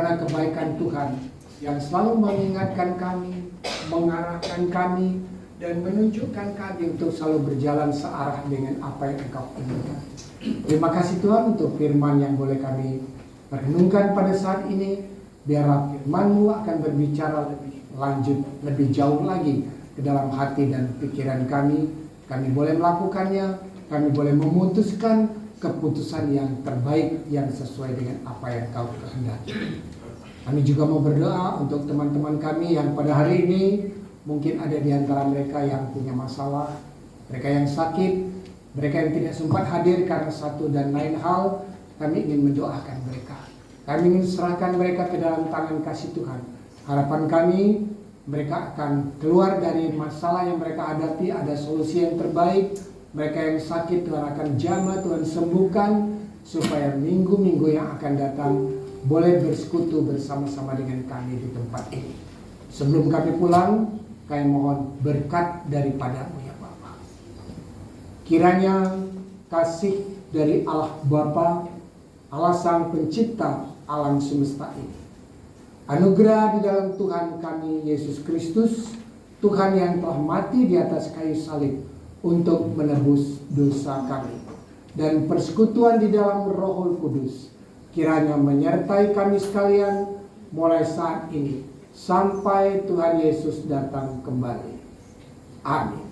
S7: karena kebaikan Tuhan yang selalu mengingatkan kami, mengarahkan kami, dan menunjukkan kami untuk selalu berjalan searah dengan apa yang Engkau inginkan. Terima kasih Tuhan untuk firman yang boleh kami renungkan pada saat ini. Biarlah firman-Mu akan berbicara lebih lanjut, lebih jauh lagi ke dalam hati dan pikiran kami. Kami boleh melakukannya, kami boleh memutuskan keputusan yang terbaik yang sesuai dengan apa yang Kau kehendaki. Kami juga mau berdoa untuk teman-teman kami yang pada hari ini mungkin ada di antara mereka yang punya masalah, mereka yang sakit, mereka yang tidak sempat hadir karena satu dan lain hal. Kami ingin mendoakan mereka. Kami ingin serahkan mereka ke dalam tangan kasih Tuhan. Harapan kami, mereka akan keluar dari masalah yang mereka hadapi, ada solusi yang terbaik. Mereka yang sakit Tuhan akan jamah, Tuhan sembuhkan, supaya minggu-minggu yang akan datang boleh bersekutu bersama-sama dengan kami di tempat ini. Sebelum kami pulang, kami mohon berkat daripada-Mu ya Bapa. Kiranya kasih dari Allah Bapa, Allah Sang Pencipta alam semesta ini, anugerah di dalam Tuhan kami Yesus Kristus, Tuhan yang telah mati di atas kayu salib untuk menebus dosa kami, dan persekutuan di dalam Roh Kudus kiranya menyertai kami sekalian mulai saat ini sampai Tuhan Yesus datang kembali. Amin.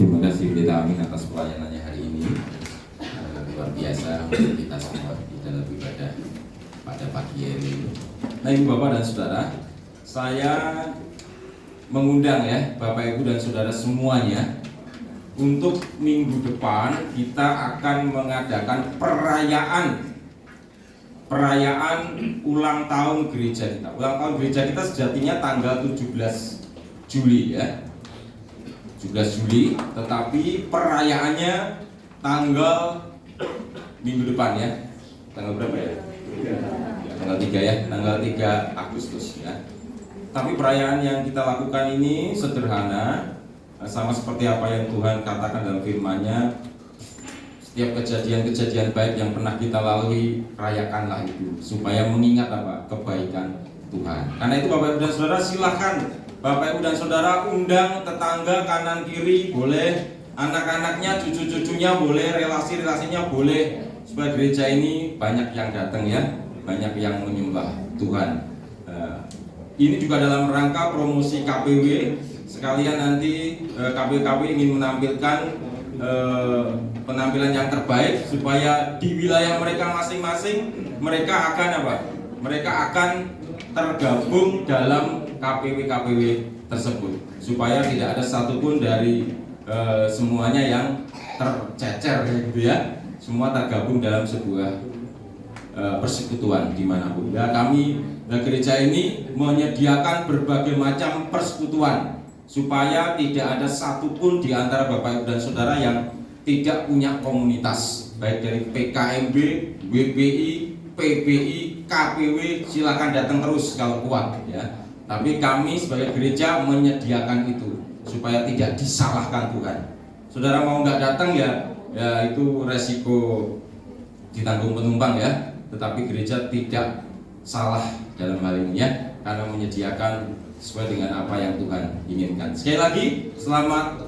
S6: Terima kasih Pendeta Amin atas pelayanannya hari ini. Luar biasa untuk kita semua di dalam ibadah pada pagi hari ini. Nah, Ibu Bapak dan Saudara, saya mengundang ya Bapak Ibu dan Saudara semuanya untuk minggu depan kita akan mengadakan perayaan ulang tahun gereja kita. Ulang tahun gereja kita sejatinya tanggal 17 Juli ya. 17 Juli, tetapi perayaannya tanggal minggu depan ya. Tanggal berapa ya? Tanggal 3 ya, tanggal 3 Agustus ya. Tapi perayaan yang kita lakukan ini sederhana, sama seperti apa yang Tuhan katakan dalam firman-Nya. Setiap kejadian-kejadian baik yang pernah kita lalui, rayakanlah itu supaya mengingat apa? Kebaikan Tuhan. Karena itu Bapak Ibu dan Saudara, silakan Bapak Ibu dan Saudara undang tetangga kanan kiri, boleh anak-anaknya, cucu-cucunya boleh, relasi-relasinya boleh, supaya gereja ini banyak yang datang ya, banyak yang menyembah Tuhan. Ini juga dalam rangka promosi KPW. Sekalian nanti KPW ingin menampilkan penampilan yang terbaik supaya di wilayah mereka masing-masing mereka akan apa? Mereka akan tergabung dalam KPW tersebut supaya tidak ada satupun dari semuanya yang tercecer gitu ya. Semua tergabung dalam sebuah persekutuan dimanapun. Ya, kami gereja ini menyediakan berbagai macam persekutuan supaya tidak ada satupun di antara Bapak Ibu dan Saudara yang tidak punya komunitas, baik dari PKMB, WPI, PBI, KPW, silakan datang terus kalau kuat ya. Tapi kami sebagai gereja menyediakan itu supaya tidak disalahkan Tuhan. Saudara mau nggak datang ya itu resiko ditanggung penumpang ya. Tetapi gereja tidak salah dalam hal ini ya. karena menyediakan sesuai dengan apa yang Tuhan inginkan. Sekali lagi, selamat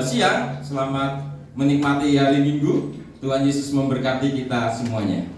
S6: siang, selamat menikmati hari Minggu. Tuhan Yesus memberkati kita semuanya.